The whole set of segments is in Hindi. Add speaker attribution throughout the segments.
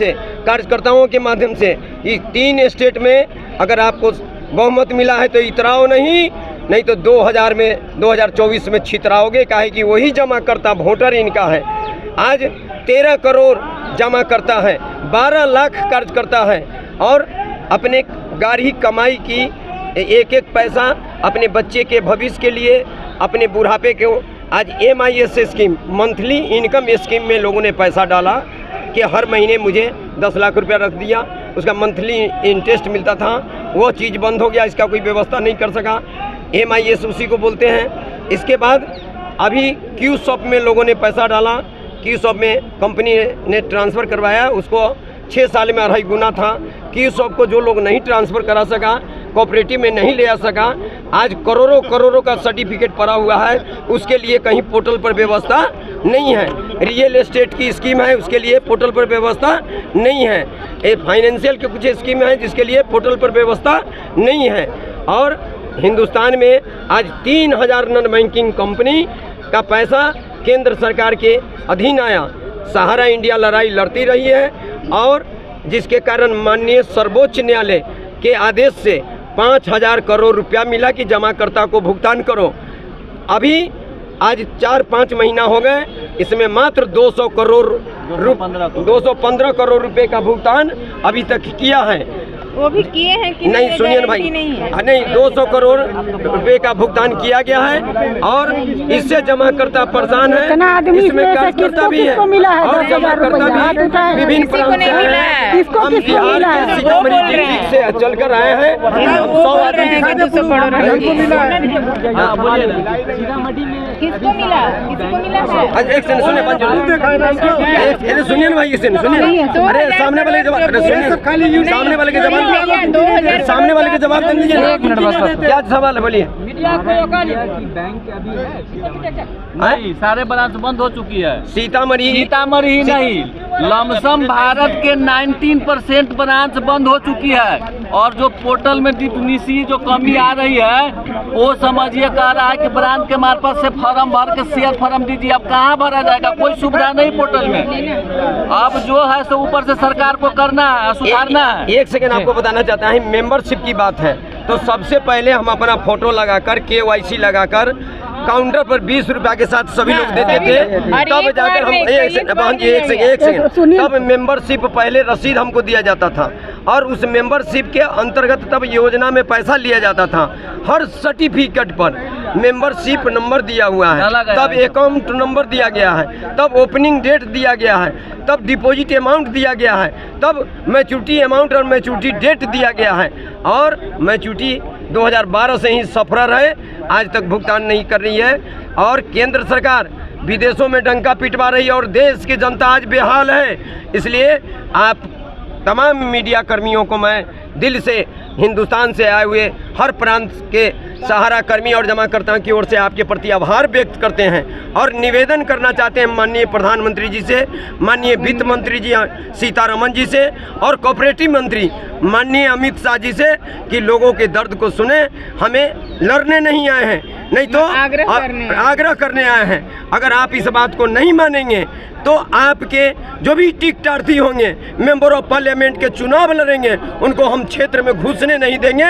Speaker 1: से, कार्यकर्ताओं के माध्यम से, ये 3 स्टेट में अगर आपको बहुमत मिला है तो इतराओ नहीं तो 2024 में छितराओगे, काहे कि वही जमा करता वोटर इनका है। आज 13 करोड़ जमा करता है, 12 लाख कार्यकर्ता है और अपने गाढ़ी कमाई की एक एक पैसा अपने बच्चे के भविष्य के लिए, अपने बुढ़ापे के, आज MIS scheme, monthly income scheme में लोगों ने पैसा डाला कि हर महीने मुझे 10 लाख रुपया रख दिया, उसका मंथली इंटरेस्ट मिलता था, वो चीज़ बंद हो गया, इसका कोई व्यवस्था नहीं कर सका। MIS उसी को बोलते हैं। इसके बाद अभी क्यू शॉप में लोगों ने पैसा डाला, क्यू शॉप में कंपनी ने ट्रांसफ़र करवाया, उसको 6 साल में 2.5 गुना था। क्यू शॉप को जो लोग नहीं ट्रांसफ़र करा सका, कोऑपरेटिव में नहीं ले आ सका, आज करोड़ों का सर्टिफिकेट पड़ा हुआ है, उसके लिए कहीं पोर्टल पर व्यवस्था नहीं है। रियल एस्टेट की स्कीम है, उसके लिए पोर्टल पर व्यवस्था नहीं है। फाइनेंशियल के कुछ स्कीम है जिसके लिए पोर्टल पर व्यवस्था नहीं है। और हिंदुस्तान में आज 3000 नॉन बैंकिंग कंपनी का पैसा केंद्र सरकार के अधीन आया। सहारा इंडिया लड़ाई लड़ती रही है और जिसके कारण माननीय सर्वोच्च न्यायालय के आदेश से 5000 करोड़ रुपया मिला कि जमाकर्ता को भुगतान करो। अभी आज 4-5 महीना हो गए, इसमें मात्र 215 करोड़ रुपए का भुगतान अभी तक किया है।
Speaker 2: वो भी किए हैं कि
Speaker 1: नहीं, सुनिए भाई, नहीं 200 करोड़ रुपए का भुगतान किया गया है और इससे जमाकर्ता परेशान है, इसमें कार्यकर्ता भी है और जमाकर्ता भी विभिन्न प्रांत से हैं। हम बिहार के सीतामढ़ी डिस्ट्रिक्ट से चलकर आए हैं।
Speaker 2: किसको मिला है?
Speaker 1: एक सेकंड सुनिए ना भाई, सुनिए। अरे सामने वाले के जवाब सामने वाले के जवाब दे दीजिए। क्या सवाल है, बोलिए।
Speaker 3: बैंक अभी है नहीं, सारे ब्रांच बंद हो चुकी है।
Speaker 1: सीतामढ़ी
Speaker 3: ही नहीं, लमसम भारत के 19% ब्रांच बंद हो चुकी है। और जो पोर्टल में डिफिनिशी जो कमी आ रही है वो समझिए कह रहा है कि ब्रांच के मार्फत से फॉर्म भर के शेयर फॉर्म दीजिए। अब कहाँ भरा जाएगा, कोई सुविधा नहीं पोर्टल में। अब जो है सो ऊपर से सरकार को करना है, सुधारना है।
Speaker 1: एक सेकंड आपको बताना चाहता है, मेंबरशिप की बात है तो सबसे पहले हम अपना फोटो लगाकर KYC लगाकर काउंटर पर 20 रुपया के साथ सभी लोग देते थे, तब जाकर हम एक सेकंड तब मेंबरशिप पहले रसीद हमको दिया जाता था और उस मेंबरशिप के अंतर्गत तब योजना में पैसा लिया जाता था। हर सर्टिफिकेट पर मेंबरशिप नंबर दिया हुआ है, तब अकाउंट नंबर दिया गया है, तब ओपनिंग डेट दिया गया है, तब डिपॉजिट अमाउंट दिया गया है, तब मैच्योरिटी अमाउंट और मैच्योरिटी डेट दिया गया है। और मैच्योरिटी 2012 से ही सफर है, आज तक भुगतान नहीं कर रही है और केंद्र सरकार विदेशों में डंका पिटवा रही है और देश की जनता आज बेहाल है। इसलिए आप तमाम मीडिया कर्मियों को मैं दिल से, हिंदुस्तान से आए हुए हर प्रांत के सहारा कर्मी और जमाकर्ताओं की ओर से आपके प्रति आभार व्यक्त करते हैं और निवेदन करना चाहते हैं माननीय प्रधानमंत्री जी से, माननीय वित्त मंत्री जी सीतारमण जी से और कोऑपरेटिव मंत्री माननीय अमित शाह जी से कि लोगों के दर्द को सुने। हमें लड़ने नहीं आए हैं, नहीं तो आग्रह करने आए हैं। अगर आप इस बात को नहीं मानेंगे तो आपके जो भी टिकटार्थी होंगे, मेंबर ऑफ पार्लियामेंट के चुनाव लड़ेंगे, उनको हम क्षेत्र में घुसने नहीं देंगे।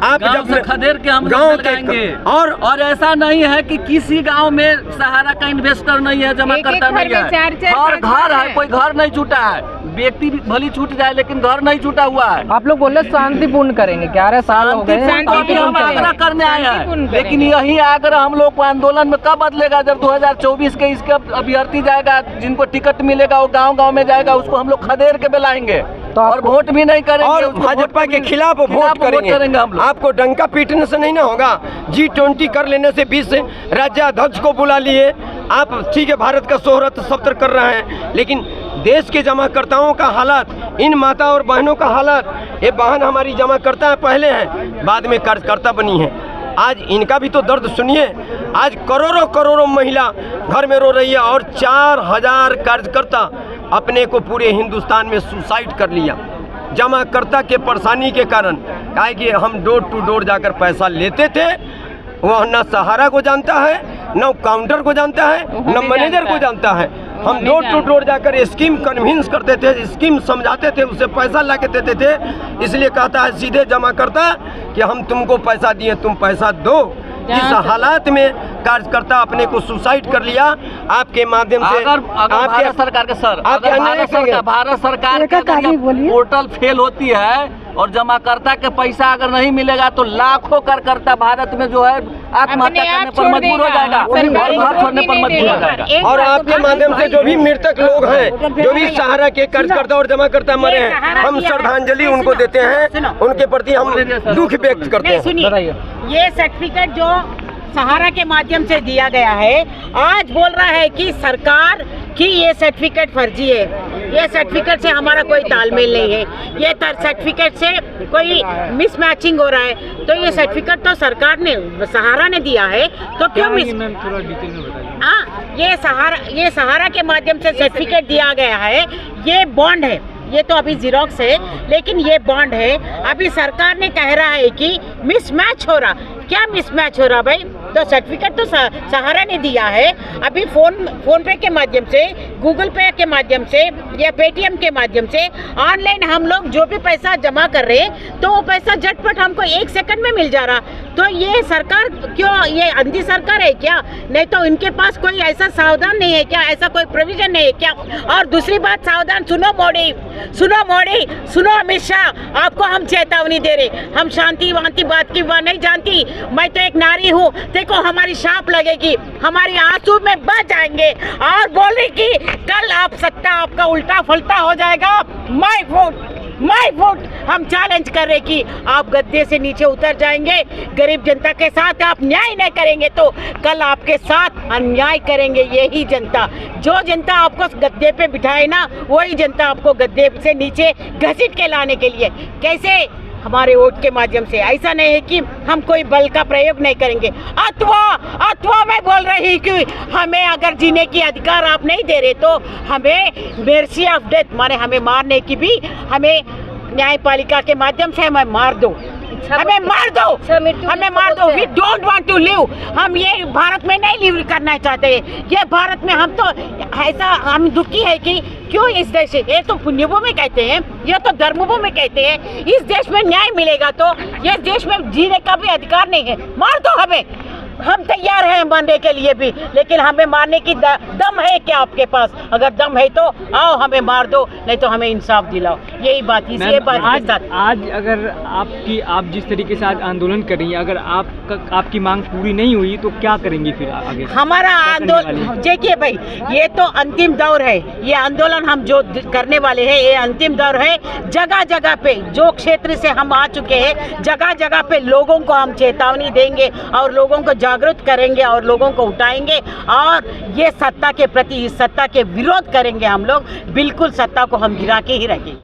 Speaker 1: आप
Speaker 3: जब से खदेड़ के हम गाँव के और ऐसा नहीं है कि किसी गांव में सहारा का इन्वेस्टर नहीं है, जमा करता नहीं है। और घर है, कोई घर नहीं छूटा है, व्यक्ति भली छूट जाए लेकिन घर नहीं छूटा हुआ है।
Speaker 4: आप लोग बोले शांतिपूर्ण करेंगे, 11 साल हो गए
Speaker 3: हम आग्रह करने आए हैं, लेकिन यही आग्रह हम लोग को आंदोलन में कब बदलेगा, जब 2024 के इसके अभ्यर्थी जाएगा, जिनको टिकट मिलेगा वो गांव में जाएगा, उसको हम लोग खदेड़ के बुलाएंगे और वोट भी नहीं करेंगे
Speaker 1: और भाजपा के खिलाफ वोट करेंगे हम लोग। आपको डंका पीटने से नहीं ना होगा, G20 कर लेने से 20 राज्याध्यक्ष को बुला लिए आप। ठीक है, भारत का शोहरत सब कर रहे हैं, लेकिन देश के जमाकर्ताओं का हालात, इन माता और बहनों का हालात, ये बहन हमारी जमाकर्ता पहले हैं, बाद में कार्यकर्ता बनी है। आज इनका भी तो दर्द सुनिए। आज करोड़ों महिला घर में रो रही है और 4000 कार्यकर्ता अपने को पूरे हिंदुस्तान में सुसाइड कर लिया जमाकर्ता के परेशानी के कारण। काहे कि हम डोर टू डोर जाकर पैसा लेते थे, वह न सहारा को जानता है, न काउंटर को जानता है, न मैनेजर को जानता है। हम डोर टू डोर जाकर स्कीम कन्विंस करते थे, स्कीम समझाते थे, उससे पैसा ला के देते थे। इसलिए कहता है सीधे जमा करता कि हम तुमको पैसा दिए, तुम पैसा दो। इस हालात में कार्यकर्ता अपने को सुसाइड कर लिया आपके माध्यम से।
Speaker 3: अगर भारत सरकार के सर, अगर भारत सरकार के पोर्टल फेल होती है और जमाकर्ता के पैसा अगर नहीं मिलेगा तो लाखों कार्यकर्ता भारत में जो है आत्महत्या करने पर मजबूर हो जाएगा और घर छोड़ने पर मजबूर हो जाएगा।
Speaker 1: और आपके माध्यम से जो भी मृतक लोग हैं, जो भी सहारा के कार्यकर्ता और जमाकर्ता मरे हैं, हम श्रद्धांजलि उनको देते हैं, उनके प्रति हम दुख व्यक्त करते हैं।
Speaker 2: सुनिए, ये सर्टिफिकेट जो सहारा के माध्यम से दिया गया है, आज बोल रहा है कि सरकार की ये सर्टिफिकेट फर्जी है, ये सर्टिफिकेट से हमारा कोई तालमेल नहीं है, ये सर्टिफिकेट से कोई मिसमैचिंग हो रहा है। तो ये सर्टिफिकेट तो सरकार ने, सहारा ने दिया है, तो क्यों ये सहारा के माध्यम से सर्टिफिकेट दिया गया है। ये बॉन्ड है, ये तो अभी जीरोक्स है, लेकिन ये बॉन्ड है। अभी सरकार ने कह रहा है कि मिसमैच हो रहा। क्या मिसमैच हो रहा भाई? तो सर्टिफिकेट तो सहारा ने दिया है। अभी फोन पे के माध्यम से, गूगल पे के माध्यम से या पेटीएम के माध्यम से ऑनलाइन हम लोग जो भी पैसा जमा कर रहे हैं, तो वो पैसा झटपट हमको 1 सेकंड में मिल जा रहा। तो ये सरकार क्यों, ये अंधी सरकार है क्या? नहीं तो इनके पास कोई ऐसा सावधान नहीं है क्या? ऐसा कोई प्रोविजन नहीं है क्या? और दूसरी बात, सावधान सुनो मोदी, सुनो अमित शाह, आपको हम चेतावनी दे रहे। हम शांति वांति बात की बात नहीं जानती। मैं तो एक नारी हूँ, देखो हमारी शाप लगेगी, हमारी आंसू में बह जाएंगे और बोले कि कल आप सत्ता आपका उल्टा फलता हो जाएगा। माय वोट हम चैलेंज कर रहे कि आप गद्दे से नीचे उतर जाएंगे, गरीब जनता के साथ आप न्याय नहीं करेंगे तो कल आपके साथ अन्याय करेंगे यही जनता। जो जनता आपको गद्दे पे बिठाए ना, वही जनता आपको गद्दे से नीचे घसीट के लाने के लिए। कैसे? हमारे वोट के माध्यम से। ऐसा नहीं है कि हम कोई बल का प्रयोग नहीं करेंगे। अथवा मैं बोल रही कि हमें अगर जीने की अधिकार आप नहीं दे रहे तो हमें मेर्सी ऑफ डेथ, माने हमें मारने की भी, हमें न्यायपालिका के माध्यम से हमें मार दो, हमें मार दो। We don't want to live. हम ये भारत में नहीं लिव करना चाहते। ये भारत में हम तो ऐसा, हम दुखी है कि क्यों इस देश, ये तो पुण्यभूमि कहते हैं, ये तो धर्मभूमि कहते हैं। इस देश में न्याय मिलेगा तो इस देश में जीने का भी अधिकार नहीं है। मार दो हमें, हम तैयार हैं मरने के लिए भी, लेकिन हमें मारने की दम है क्या आपके पास? अगर दम है तो आओ हमें मार दो, नहीं तो हमें इंसाफ दिलाओ। यही बात, इसी बात के साथ
Speaker 5: आज अगर आप जिस तरीके से आज आंदोलन कर रही हैं, अगर आपकी मांग पूरी नहीं हुई तो क्या करेंगी फिर आगे?
Speaker 2: हमारा आंदोलन, देखिए भाई, ये तो अंतिम दौर है। ये आंदोलन हम जो करने वाले हैं, ये अंतिम दौर है। जगह जगह पे जो क्षेत्र से हम आ चुके हैं, जगह जगह पे लोगों को हम चेतावनी देंगे और लोगों को जागरूक करेंगे और लोगों को उठाएंगे और ये सत्ता के प्रति, इस सत्ता के विरोध करेंगे। हम लोग बिल्कुल सत्ता को हम गिरा के ही रहेंगे।